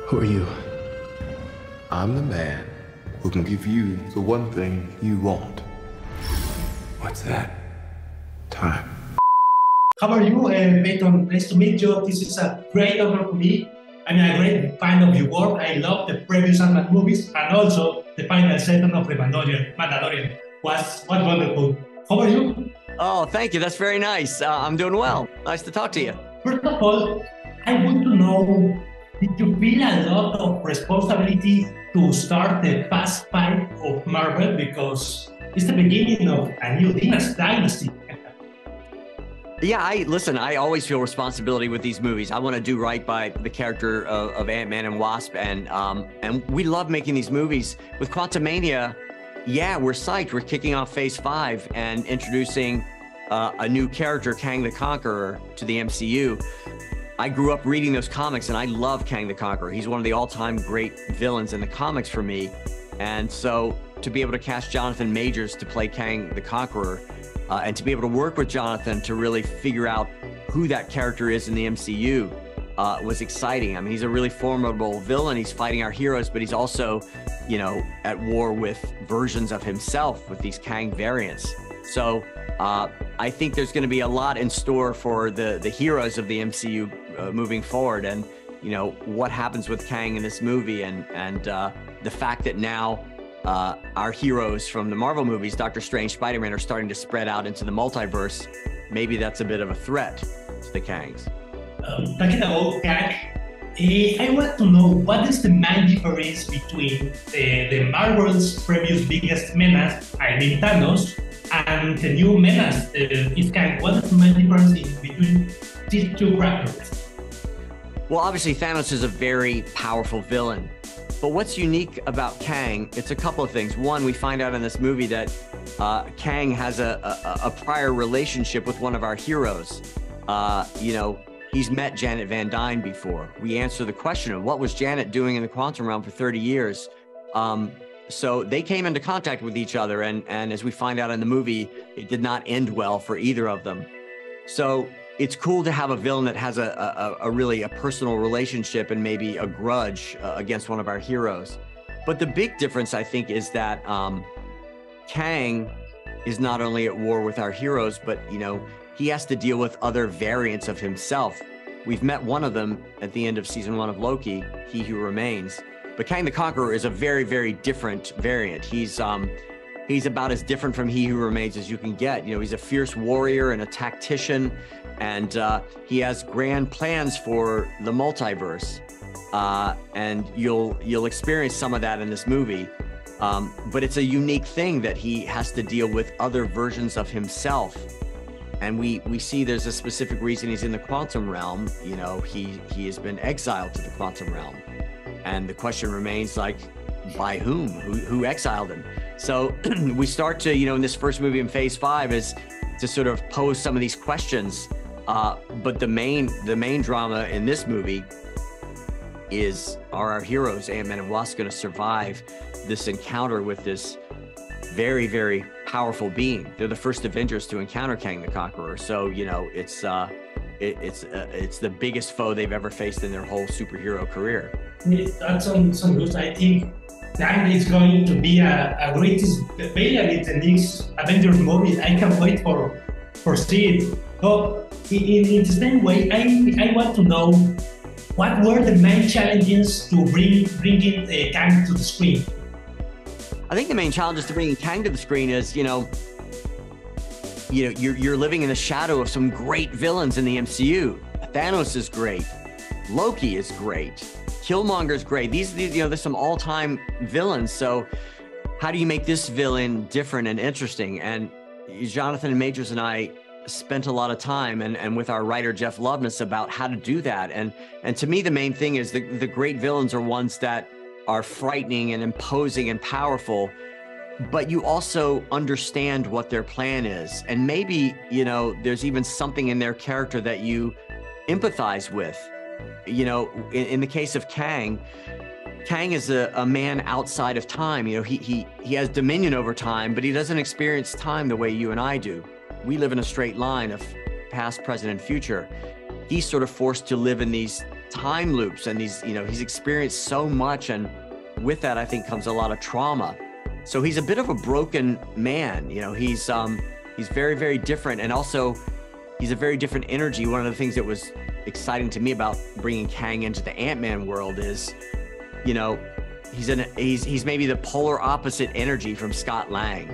Who are you? I'm the man who can give you the one thing you want. What's that? Time. How are you, Peyton? Nice to meet you. This is a great honor for me. I'm a great fan of your work. I love the previous Ant-Man movies and also the final season of The Mandalorian was wonderful. How are you? Oh, thank you. That's very nice. I'm doing well. Nice to talk to you. First of all, I want to know, did you feel a lot of responsibility to start the Fast Five of Marvel? Because it's the beginning of a new dynasty. Yeah, I always feel responsibility with these movies. I want to do right by the character of Ant-Man and Wasp, and we love making these movies. With Quantumania, yeah, we're psyched. We're kicking off Phase 5 and introducing a new character, Kang the Conqueror, to the MCU. I grew up reading those comics, and I love Kang the Conqueror. He's one of the all-time great villains in the comics for me. And so to be able to cast Jonathan Majors to play Kang the Conqueror, and to be able to work with Jonathan to really figure out who that character is in the MCU was exciting. I mean, he's a really formidable villain. He's fighting our heroes, but he's also, you know, at war with versions of himself with these Kang variants. So I think there's going to be a lot in store for the heroes of the MCU moving forward, and you know what happens with Kang in this movie, and the fact that now our heroes from the Marvel movies, Doctor Strange, Spider-Man, are starting to spread out into the multiverse. Maybe that's a bit of a threat to the Kangs. Talking about Kang, I want to know what is the main difference between the Marvel's previous biggest menace, I mean Thanos, and the new menace, is Kang. What is the main difference between these two characters? Well, obviously Thanos is a very powerful villain. But what's unique about Kang, it's a couple of things. One, we find out in this movie that Kang has a prior relationship with one of our heroes. You know, he's met Janet Van Dyne before. We answer the question of what was Janet doing in the quantum realm for 30 years? So they came into contact with each other, and as we find out in the movie, it did not end well for either of them. So it's cool to have a villain that has a really personal relationship and maybe a grudge against one of our heroes. But the big difference, I think, is that Kang is not only at war with our heroes, but you know, he has to deal with other variants of himself. We've met one of them at the end of season 1 of Loki, He Who Remains. But Kang the Conqueror is a very, very different variant. He's about as different from He Who Remains as you can get. You know, he's a fierce warrior and a tactician, and he has grand plans for the multiverse. And you'll experience some of that in this movie. But it's a unique thing that he has to deal with other versions of himself. And we see there's a specific reason he's in the quantum realm. You know, he has been exiled to the quantum realm. And the question remains, like, by whom? Who exiled him? So we start to, you know, in this first movie in Phase 5 is to sort of pose some of these questions. But the main drama in this movie is, are our heroes, Ant-Man and Wasp, going to survive this encounter with this very, very powerful being? They're the first Avengers to encounter Kang the Conqueror. So, you know, it's the biggest foe they've ever faced in their whole superhero career. That's some good. I think Kang is going to be a greatest villain in the next Avengers movie. I can't wait for see it. So in the same way, I want to know what were the main challenges to bringing Kang to the screen. I think the main challenges to bringing Kang to the screen is, you know, you're living in the shadow of some great villains in the MCU. Thanos is great. Loki is great. Killmonger's great. These, you know, there's some all-time villains. So how do you make this villain different and interesting? And Jonathan Majors and I spent a lot of time and with our writer Jeff Loveness about how to do that. And to me, the main thing is the great villains are ones that are frightening and imposing and powerful, but you also understand what their plan is. And maybe, you know, there's even something in their character that you empathize with. You know, in the case of Kang is a man outside of time. You know, he has dominion over time, but he doesn't experience time the way you and I do. We live in a straight line of past, present, and future. He's sort of forced to live in these time loops, and he's experienced so much, and with that I think comes a lot of trauma. So he's a bit of a broken man. He's very, very different, and also he's a very different energy. One of the things that was exciting to me about bringing Kang into the Ant-Man world is, he's maybe the polar opposite energy from Scott Lang.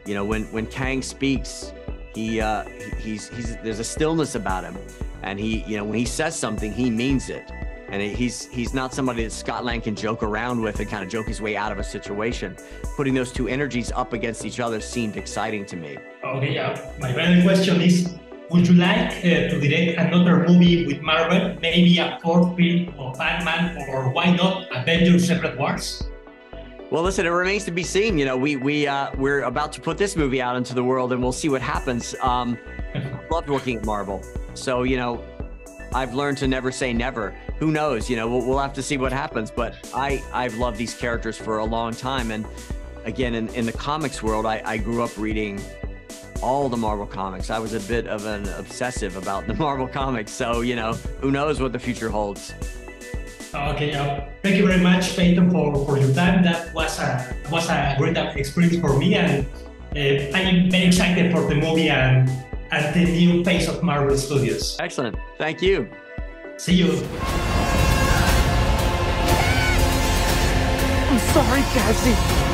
When Kang speaks, there's a stillness about him, and when he says something, he means it. And he's not somebody that Scott Lang can joke around with and kind of joke his way out of a situation. Putting those two energies up against each other seemed exciting to me. Okay, my final question is, would you like to direct another movie with Marvel, maybe a fourth film of Batman, or why not Avengers Secret Wars? Well, listen, it remains to be seen. We're about to put this movie out into the world, and we'll see what happens. Loved working at Marvel, so I've learned to never say never. Who knows? We'll have to see what happens. But I've loved these characters for a long time, and again, in the comics world, I grew up reading all the Marvel comics. I was a bit of an obsessive about the Marvel comics, so who knows what the future holds. Okay, thank you very much, Peyton, for your time. That was a great experience for me, and I'm very excited for the movie and the new phase of Marvel Studios. Excellent. Thank you. See you. I'm sorry, Cassie.